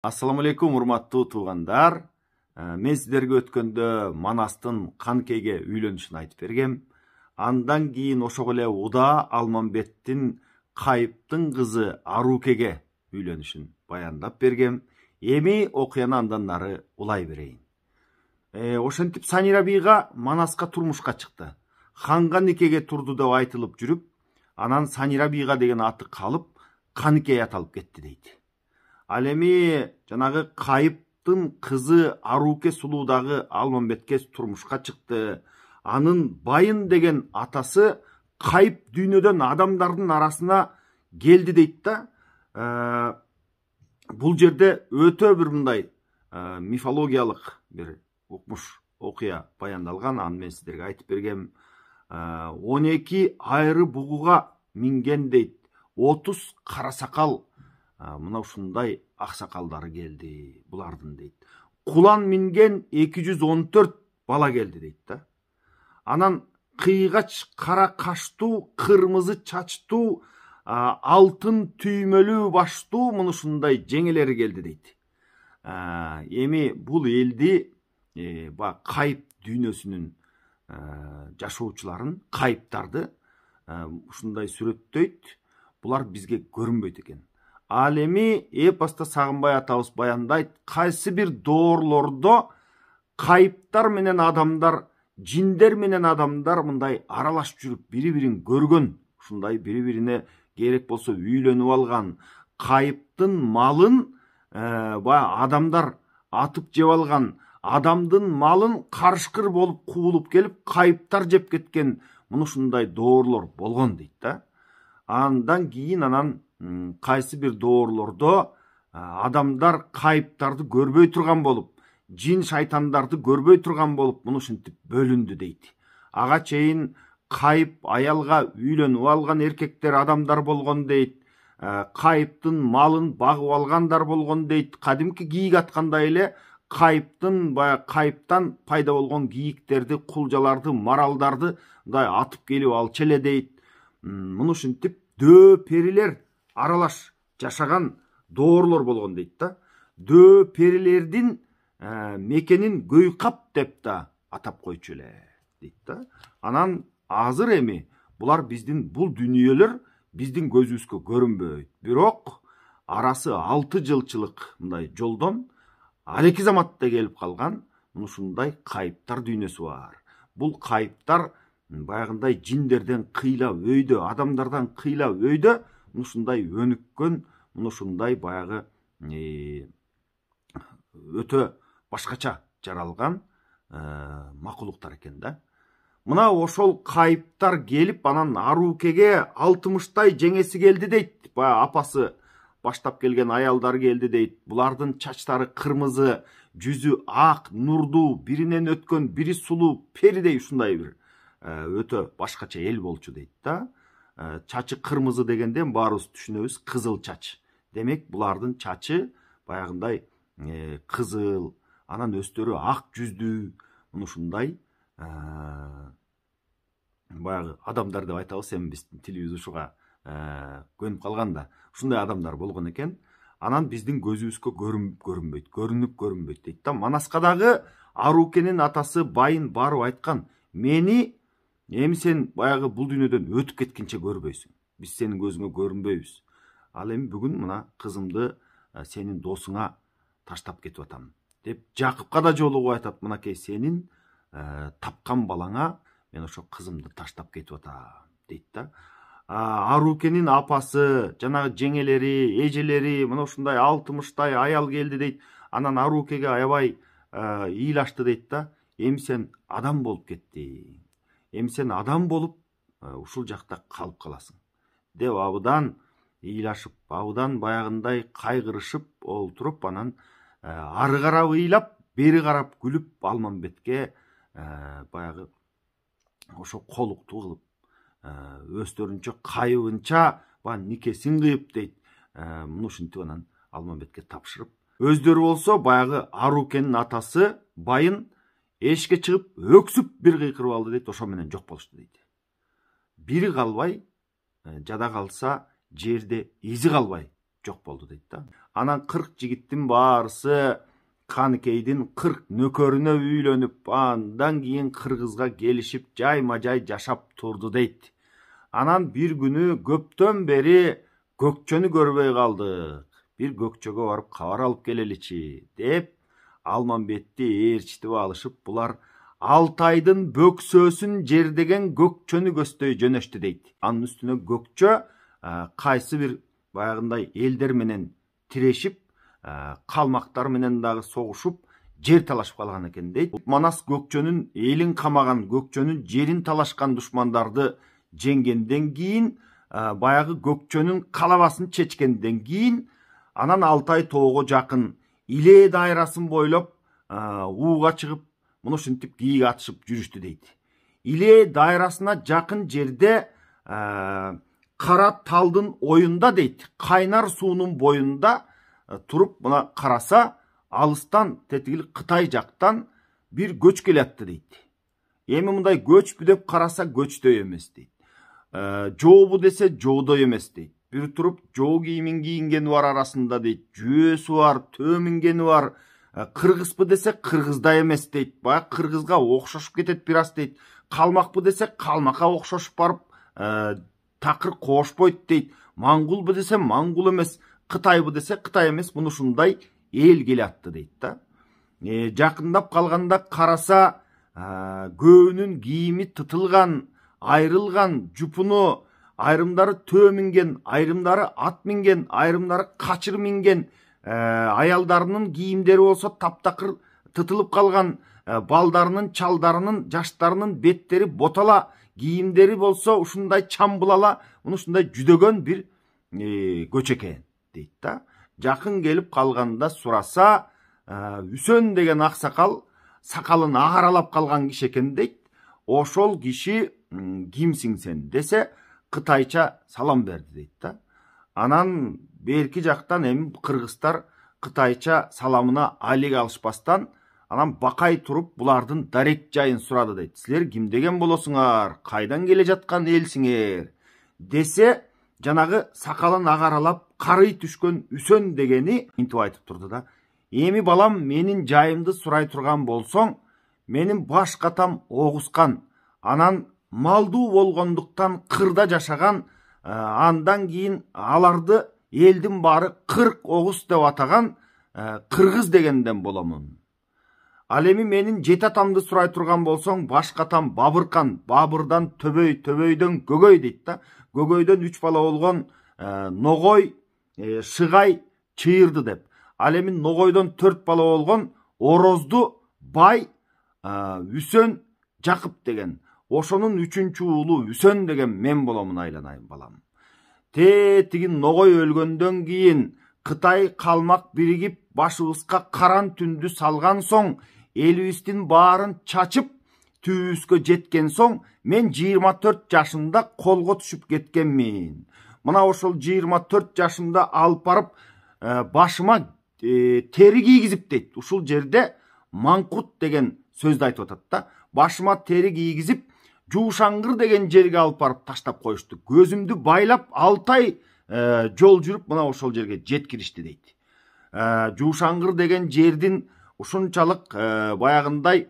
Ассаламу алейкум, урматтуу туугандар. Мен сиздерге өткөндө Манастын Канкеге үйлөнүшүн айтып бергем. Андан кийин ошого эле Уда Алмамбеттин Кайыптын кызы Арукеге үйлөнүшүн баяндап бергем. Эми окуяны андан нары улай берейин. Ошентип Санира бийга Манаска турмушка чыкты. Ханга никеге турду деп айтылып жүрүп, анан Санира бийга деген аты калып, Канкей аталып кетти дейт. Ал эми жанагы Кайыптын кызы Аруке сулуудагы Алмамбетке турмушка чыкты. Анын Байын деген атасы Кайып дүйнөдөн адамдардын арасына келди дейт да. Бул жерде өтө бир мындай мифологиялык бир укмуш окуя баяндалган. Аны мен сиздерге айтып бергем. 12 айры бугуга минген дейт. 30 кара сакал мына ушундай аксакалдары келди булардын дейт. Кулан минген 214 бала келди дейт да. Анан кыйгач кара каштуу, кырмызы чачтуу, алтын түймөлүү баштуу мына ушундай жеңелери келди дейт. Эми бул элди Кайып дүйнөсүнүн жашоочуларын, кайыптарды ушундай сүрөттөйт. Булар бизге көрүнбөйт экен. Ал эми эпоста Сагынбай атабыз баяндайт, кайсы бир доорлордо кайыптар менен адамдар, жиндер менен адамдар мындай аралашып жүрүп, бири-бирин көргөн, ушундай бири-бирине керек болсо үйлөнүп алган. Кайыптын малын адамдар атып жеп алган, адамдын малын карышкыр болуп куулуп келип, кайыптар жеп кеткен, мына ушундай доорлор болгон дейт да. Андан кийин кайсы бир доорлордо адамдар кайыптарды көрбөй турган болуп, жин шайтандарды көрбөй турган болуп, мына ушинтип бөлүндү дейт. Ага чейин Кайып аялга үйлөнүп алган эркектер адамдар болгон дейт. Кайыптын малын багып алгандар болгон дейт. Кадимки кийик аткандай эле Кайыптан пайда болгон кийиктерди, кулжаларды, маралдарды мындай атып келип алчу эле дейт. Мына ушинтип дөө перилер аралаш жашаган доорлор болгон дейт да. Дөө перилердин мекенин Көйкап деп да атап койчу эле дейт да. Анан азыр эми булар бул дүнүйөлөр биздин көзүбүзгө көрүнбөйт. Бирок арасы 6 жылчылык мындай жолдон алеки заматта келип калган мына ушундай кайыптар дүйнөсү бар. Бул кайыптар баягындай жиндерден кыйла өйдө, адамдардан кыйла өйдө, мына ушундай өнүккөн, мына ушундай баягы өтө башкача жаралган макулуктар экен да. Мына ошол кайыптар келип, анан Арукеге 60-тай жеңеси келди дейт. Апасы баштап келген аялдар келди дейт. Булардын чачтары кырмызы, жүзү ак, нурдуу, биринен өткөн, бири сулуу, перидей ушундай бир өтө башкача эл болчу дейт да. Чачы кырмызы дегенден баарыбыз түшүнөбүз, кызыл чач. Демек булардын чачы баягындай кызыл, анан өстөрү ак жүздүү, мына ушундай баягы адамдар деп айтабыз, эми биздин тилибиз ушуга көнүп калганда, ушундай адамдар болгон экен. Анан биздин көзүбүзгө көрүнүп көрүнбөйт дейт да. Манаскадагы Арукенин атасы Байын барып айткан, мени эми сен баягы бул дүйнөдөн өтүп кеткенче көрбөйсүң. Биз сенин көзүңө көрүнбөйбүз. Ал эми бүгүн мына кызымды сенин досуңа таштап кетип атам деп Жакыпка да жолугуп айтат. Мынакей сенин тапкан балаңа мен ошо кызымды таштап кетип атам дейт да. Арукенин апасы, жанагы жеңелери, эжелери, мына ушундай 60-тай аял келди дейт. Анан Арукеге аябай ыйлашты дейт да. Эми сен адам болуп кеттиң. Эми сен адам болуп ушул жакта калып каласың деп абыдан ыйлашып, абыдан баягындай кайгырышып олтуруп, анан ары карап ыйлап, бери карап күлүп Алмамбетке баягы ошо колуктуу кылып, өздөрүнчө кайыбынча никесин кыйып дейт. Мына ушинтип анан Алмамбетке тапшырып, өздөрү болсо баягы Арукенин атасы Байын эшикке чыгып, өксүп бир кыйкырып алды дейт, ошо менен жок болушту дейт. Бири калбай, жада калса жерде изи калбай жок болду дейт да. Анан 40 жигиттин баарысы Каныкейдин 40 нөкөрүнө үйлөнүп, андан кийин Кыргызга келишип, жайма-жай жашап турду дейт. Анан bir күнү көптөн бери көкчөнү көрбөй калдык. Bir көкчөгө барып кабар алып келеличи деп Алмамбетти ээрчитип алышып, булар Алтайдын бөксөсүн жердеген көкчөнү көздөй жөнөштү дейт. Анын үстүнө көкчө кайсы бир баягындай элдер менен тирешип, калмактар менен дагы согушуп, жер талашып калган экен дейт. Манас көкчөнүн элин камаган, көкчөнүн жерин талашкан душмандарды жеңгенден кийин, баягы көкчөнүн калабасын чечкенден кийин, анан Алтай тоого жакын Иле дайрасын бойлоп ууга чыгып, муну ушинтип кийик атышып жүрүштү дейт. Иле дайрасына жакын жерде Кара талдын оюнда дейт, кайнар суунун боюнда туруп мына караса, алыстан тетигил Кытай жактан бир көч келатты дейт. Эми мындай көчпү деп караса, көчтөй эмес дейт. Жообу десе, жоодой эмес дейт. Bir turup жоо кийимин кийингени бар арасында дейт. Жүйөсү бар, төө мингени бар. Кыргызбы десе, кыргыздай эмес дейт. Баягы кыргызга окшошуп кетет бир аз дейт. Калмакпы десе, калмакка окшошуп барып, такыр кошпойт дейт. Маңгулбу десе, маңгул эмес. Кытайбы десе, Кытай эмес. Муну ушундай эл келатты дейт да. Жакындап калганда караса, көбүнүн кийими тытылган, айрылган, жупуну, айрымдары төө минген, айрымдары ат минген, айрымдары качыр минген, аялдарынын кийимдери болсо таптакыр тытылып калган, балдарынын, чалдарынын, жаштарынын беттери ботала, кийимдери болсо ушундай чамбылала, муну ушундай жүдөгөн бир көч экен дейт да. Жакын келип калганда сураса, Үсөн деген аксакал сакалын агаралап калган киши экен дейт. Ошол киши кимсиң сен десе, Кытайча салам берди дейт да. Анан берки жактан эми кыргыздар Кытайча саламына алек алышпастан, анан бакай туруп булардын дарек жайын сурады дейт. Силер ким деген болосуңар, кайдан келе жаткан элсиңер десе, жанагы сакалын агаралап карый түшкөн Үсөн дегени интип айтып турду да. Эми балам, менин жайымды сурай турган болсоң, менин баш катам огускан, анан малдуу болгондуктан кырда жашаган, андан кийин аларды элдин баары 40 огус деп атаган кыргыз дегенден боломун. Ал эми менин жети атамды сурай турган болсоң, баш катам Бабыркан, Бабырдан Төбөй, Төбөйдөн Гөгөй дейт да. Гөгөйдөн 3 бала болгон Ногой, Шыгай, Чыйырды деп. Ал эми Ногойдон 4 бала болгон Орозду, Бай, Үсөн, Жакып деген. Ошонун 3-чү уулу Үсөн деген мен боломун, айланайын балам. Тигин Ногой өлгөндөн кийин Кытай калмак биригип башыбызга каран түндү салган соң, элибиздин баарын чачып түбүбүзгө жеткен соң, мен 24 жашымда колго түшүп кеткенмин. Мына ошол 24 жашымда алып барып башыма тери кийгизип дейт. Ушул жерде маңкут деген сөздү айтып атат да. Башыма тери кийгизип, Жуушаңгыр деген жерге алып барып таштап коюшту. Көзүмдү байлап Алтай жол жүрүп мына ошол жерге жеткиришти дейт. Жуушаңгыр деген жердин ушунчалык баягындай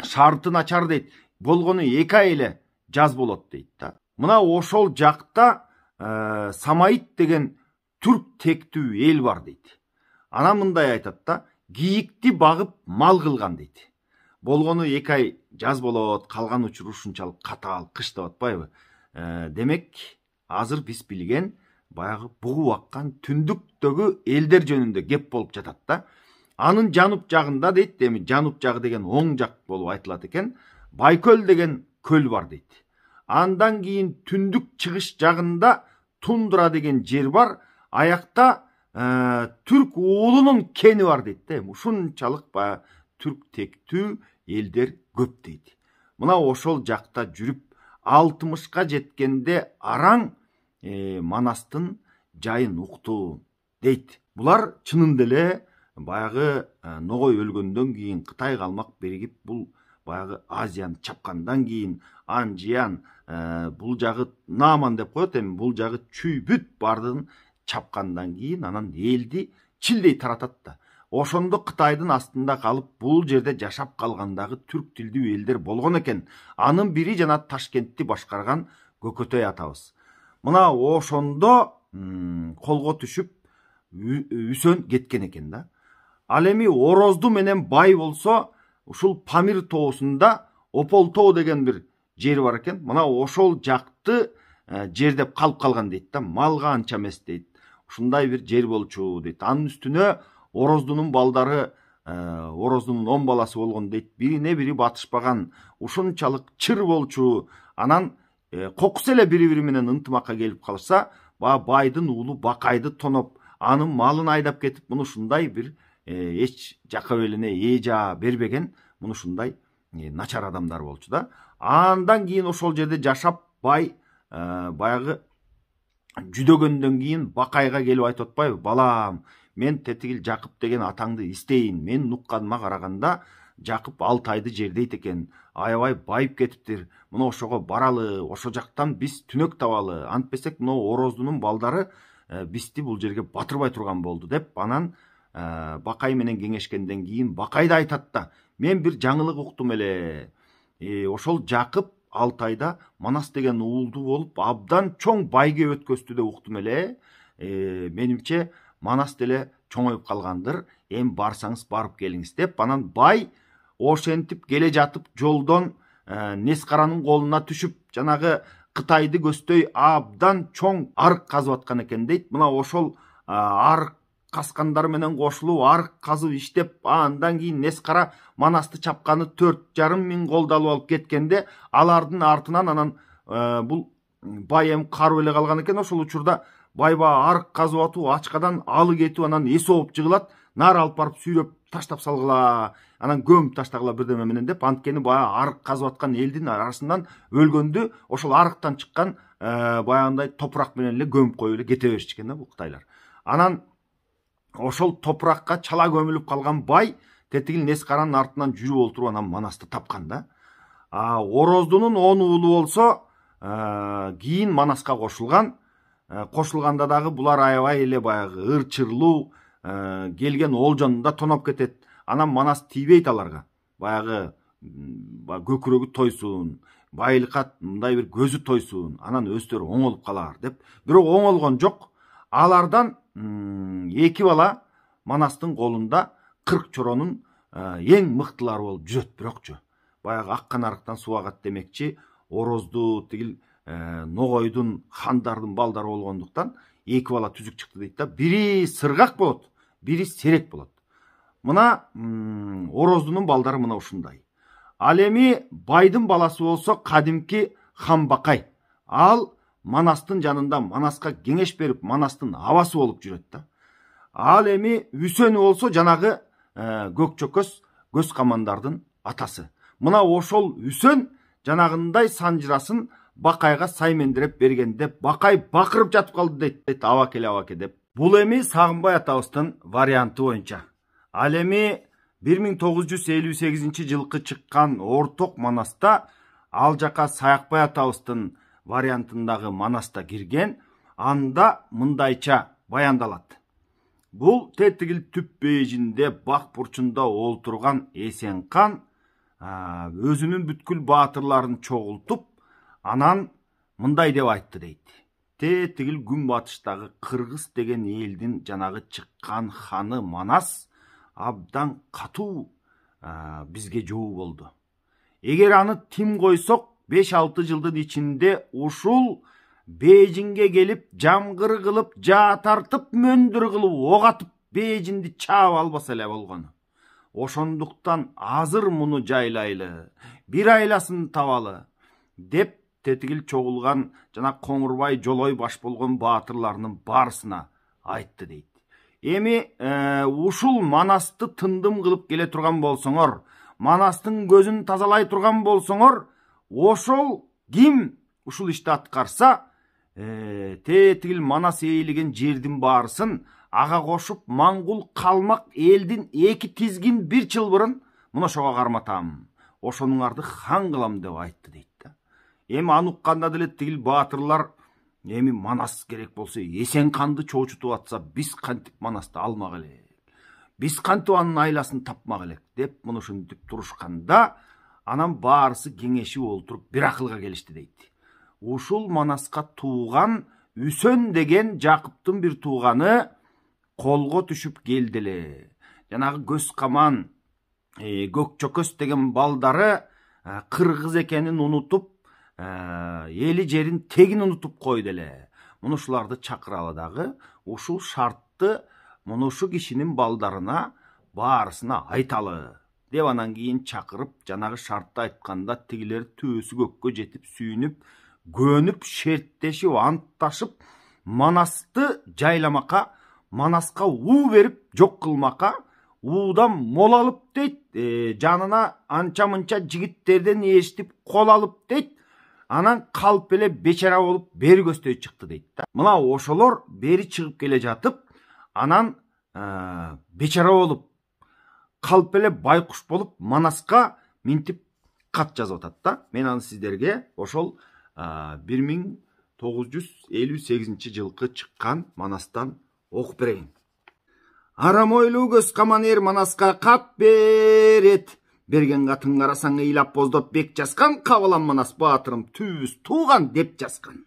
шарты начар дейт. Болгону 2 ай эле жаз болот дейт да. Мына ошол жакта Самайыт деген түрк тектүү эл бар дейт. Анан мындай айтат да, кийикти багып мал кылган дейт. Болгону 2 ай жаз болот, калган учуру ушунчалык катаал кыш деп атпайбы? Демек, азыр биз билген баягы бугуп аккан түндүктөгү элдер жөнүндө кеп болуп жатат да. Анын жанып жагында дейт, эми жанып жагы деген оң жак болуп айтылат экен, Байкөл деген көл бар дейт. Андан кийин түндүк чыгыш жагында Тундра деген жер бар, аякта түрк уулунун кени бар дейт да. Ушунчалык баягы түрк тектүү элдер көп дейт. Мына ошол жакта жүрүп 60га жеткенде араң Манастын жайын укту дейт. Булар чынында эле баягы Ногой өлгөндөн кийин Кытай калмак биригип бул баягы Азияны чапкандан кийин Анжиян бул жагы Наман деп коет, эми бул жагы Чүйбүт бардын чапкандан кийин анан элди чилдей таратат да. Ошондо Кытайдын астында калып бул жерде жашап калгандагы түрк тилдүү элдер болгон экен. Анын бири жана Ташкентти башкарган Көкөтөй атабыз. Мына ошондо колго түшүп Үсөн кеткен экен да. Ал эми Орозду менен бай болсо ушул Памир тоосунда Опол тоо деген бир жер бар экен. Мына ошол жакты жер деп калып калган дейт да. Малга анча эмес дейт. Ушундай бир жер болчу дейт. Анын үстүнө Ороздунун балдары, Ороздунун 10 баласы болгон дейт. Бирине бири батышпаган, ушунчалык чыр болчу. Анан кокус эле бири-бири менен ынтымакка келип калса, байдын уулу Бакайды тоноп, анын малын айдап кетип, муну ушундай бир эч жака белине эжа бербеген, муну ушундай начар адамдар болчу да. Андан кийин ошол жерде жашап бай баягы жүдөгөндөн кийин Бакайга келип айтып атпайбы? Балам, мен Тетигил Жакып деген атаңды истейин. Мен укканыма караганда Жакып Алтайды жердейт экен. Аябай байып кетиптир. Мына ошого баралы, ошо жактан биз түнөк табалы. Антпесек мына Ороздунун балдары бизди бул жерге батырбай турган болду деп, анан Бакай менен кеңешкенден кийин Бакай да айтат да, мен бир жаңылык уктум эле. Ошол Жакып Алтайда Манас деген уулду болуп, абдан чоң байге өткөздү деп уктум эле. Менимче Манас деле чоңоюп калгандыр. Эми барсаңыз барып келиңиз деп, анан бай ошентип келе жатып жолдон Нескаранын колуна түшүп, жанагы Кытайды көздөй абдан чоң арык казып аткан экен дейт. Мына ошол арык каскандар менен кошулуп, арык казып иштеп, андан кийин Нескара Манасты чапканы 4,5 миң голду алып кеткенде, алардын артынан анан бул бай эми карып эле калган экен. Ошол учурда байба арык казып атып, ачкадан алы кетип, анан эси ооп жыгылат, нары алып барып сүйрөп таштап салгыла, анан көмүп таштагыла бирдеме менен деп, анткени баягы арык казып аткан элдин арасынан өлгөндү ошол арыктан чыккан баягындай топурак менен эле көмүп коюп эле кете беришкен да бул кытайлар. Анан ошол топуракка чала көмүлүп калган бай Тетигил Нескаранын артынан жүрүп олтуруп анан Манасты тапкан да. Ороздунун 10 уулу болсо кийин Манаска кошулган. Кошулганда дагы булар аябай эле баягы ырчырлуу келген олжону да тоноп кетет. Анан Манас тийбейт аларга. Баягы көкүрөгү тойсун, байлыкка мындай бир көзү тойсун, анан өздөрү оңолуп калар деп. Бирок оңолгон жок. Алардан 2 бала Манастын колунда 40 чоронун эң мыктылары болуп жүрөт. Бирокчу баягы аккан арыктан суу агат демекчи, Орозду тигил Ногойдун хандардын балдары болгондуктан 2 бала түзүк чыкты дейт да. Бири сыргак болот, бири серек болот. Мына Ороздунун балдары мына ушундай. Ал эми байдын баласы болсо кадимки хан Бакай. Ал Манастын жанында Манаска кеңеш берип, Манастын абасы болуп жүрөт да. Ал эми Үсөн болсо жанагы көк чөкөс көз камандардын атасы. Мына ошол Үсөн жанагындай санжырасын Бакайга саймендиреп бергенде Бакай бакырып жатып калды дейт, абаке деп. Бул эми Сагынбай атабыздын варианты боюнча. Ал эми 1958 жылкы чыккан Орток Манаста ал жака Саякбай атабыздын вариантындагы Манаста кирген, анда мындайча баяндалат. Бул Тетигил түп бейжинде бак бурчунда олтурган Эсенкан өзүнүн бүткүл баатырларын чогултуп, анан мындай деп айтты дейт. Тетигил күн батыштагы Кыргыз деген элдин жанагы чыккан ханы Манас абдан катуу бизге жоо болду. Эгер аны тим койсок, 5-6 жылдын ичинде ушул Бейжинге келип, жамгыр кылып, жаа тартып, мөндүр кылып, ок атып, Бейжинди чаап албаса эле болгону. Ошондуктан азыр муну жайлайлы, бир айласын табалы деп Тетигил чогулган жана Коңурбай, Жолой баш болгон баатырларынын барысына айтты дейт. Эми ушул Манасты тындым кылып келе турган болсоңор, Манастын көзүн тазалай турган болсоңор, ошол ким ушул ишти аткарса, Тетигил Манас ээлеген жердин баарысын ага кошуп, Маңгул калмак элдин 2 тизгин бир чылбырын мына ошого карматам. Ошонуңарды хан кылам деп айтты дейт да. Эми аны укканда деле тигил баатырлар эми Манас керек болсо Эсенканды чоочутуп атса, биз кантип Манасты алмак элек, биз кантип анын айласын тапмак элек деп муну ушинтип турушканда, анан баарысы кеңешип олтуруп бир акылга келишти дейт. Ушул Манаска тууган Үсөн деген Жакыптын бир тууганы колго түшүп келди эле. Жанагы көз каман, көк чөкөс деген балдары кыргыз экенин унутуп, эли жерин тегин унутуп койду эле. Муну ушуларды чакыралы дагы, ушул шартты муну ушу кишинин балдарына баарысына айталы деп анан кийин чакырып, жанагы шартты айтканда тигилер төөсү көккө жетип сүйүнүп, көнүп, шерттешип, антташып, Манасты жайламакка, Манаска уу берип жок кылмакка, уудан мол алып дейт, жанына анча-мынча жигиттерден эшитип кол алып дейт, анан калп эле бечара болуп бери көздөй чыкты дейт да. Мына ошолор бери чыгып келе жатып, анан бечара болуп, калп эле байкуш болуп Манаска минтип кат жазып атат да. Мен аны сиздерге ошол 1958 жылкы чыккан Манастан окуп берейин. Арам ойлуу көз каман эр Манаска кат берет. Берген катын карасаң ыйлап боздоп бек жазган, кабылам Манас баатырым түбүбүз тууган деп жазган.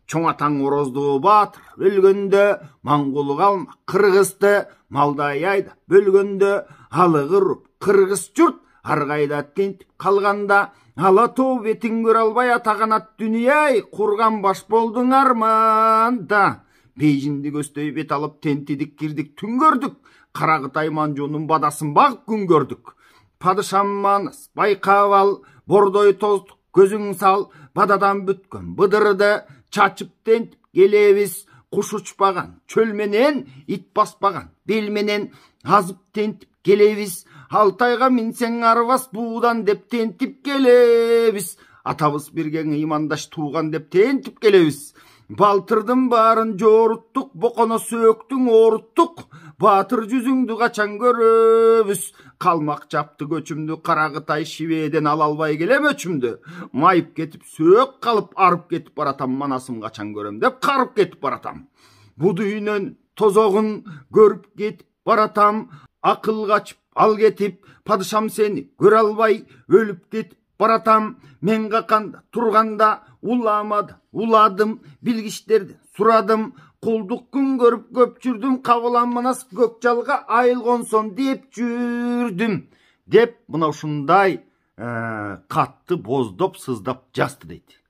Чоң атаң ороздуу баатыр өлгөндө маңгул калма, кыргызды малдай айда бөлгөндө алыгы уруп кыргыз журт ар кайда тентип калганда, ала тоо бетин көрө албай атаганат дүнүйай курган баш болдуң арманда. Бейжинди көздөй бет алып тентидик кирдик түн көрдүк, кара Кытай манжуунун бадасын багып күн көрдүк. Падышам Манас байкап ал, бордой тоздук көзүң сал, бададан бүткөн быдырды чачып тентип келебиз. Куш учпаган чөл менен ит баспаган бел менен азып тентип келебиз. Алтайга минсең арбас буудан деп тентип келебиз. Атабыз бирге ыймандаш тууган деп тентип келебиз. Балтырдын баарын жоруттук, боконо сөөктүң ооруттук, баатыр жүзүңдү качан көрөбүз. Калмак жапты көчүмдү, кара Кытай шибеден ала албай келем өчүмдү. Майып кетип сөөк калып арып кетип баратам, Манасым качан көрөм деп карып кетип баратам. Бу дүйнөн тозогун көрүп кетип баратам, акыл качып ал кетип, падышам сени көрө албай өлүп кетип баратам. Мен каканда турганда уламады, уладым, билгичтерден сурадым, кулдук күн көрүп көп жүрдүм, кабылам Манас көк жалга айыл консом деп жүрдүм деп мына ушундай катты боздоп сыздап жазды дейт.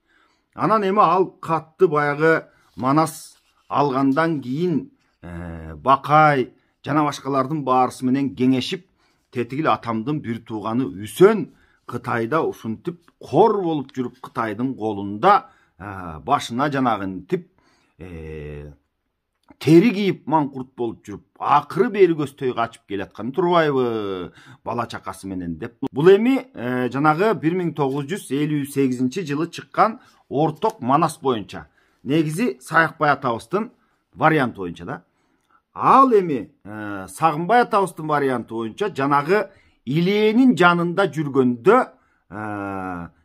Анан эми ал катты баягы Манас алгандан кийин Бакай жана башкалардын баарысы менен кеңешип, тетигил атамдын бир тууганы Үсөн Кытайда ушинтип кор болуп жүрүп, Кытайдын колунда башына жанагынтип тери кийип маңкурт болуп жүрүп, акыры бери көздөй качып келаткан турбайбы бала чакасы менен деп. Бул эми жанагы 1958 жылы чыккан Орток Манас боюнча, негизи Саякбай атабыздын варианты боюнча да. Ал эми Сагынбай атабыздын варианты боюнча жанагы Илээнин жанында жүргөндө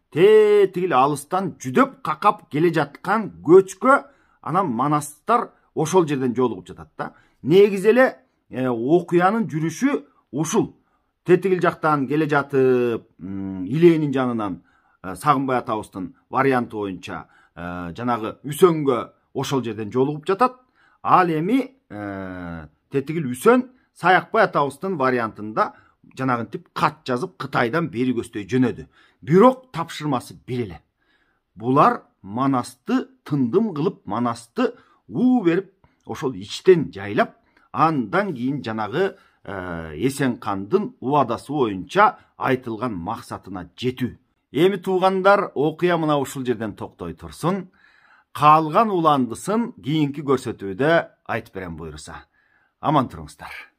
тетигил алыстан жүдөп какап келе жаткан көчкө анан Манастар ошол жерден жолугуп жатат да. Негизи эле окуянын жүрүшү ушул. Тетигил жактан келе жатып Илээнин жанынан Сагынбай атабыздын варианты боюнча жанагы Үсөнгө ошол жерден жолугуп жатат. Ал эми тетигил Үсөн Саякбай атабыздын вариантында жанагынтип кат жазып Кытайдан бери көздөй жөнөдү. Бирок тапшырмасы бир эле. Булар Манасты тындым кылып, Манасты уу берип, ошол ичтен жайлап, андан кийин жанагы Эсенкандын убадасы боюнча айтылган максатына жетүү. Эми туугандар, окуя мына ушул жерден токтой турсун. Калган уландысын кийинки көрсөтүүдө айтып берем буйруса. Аман туруңуздар.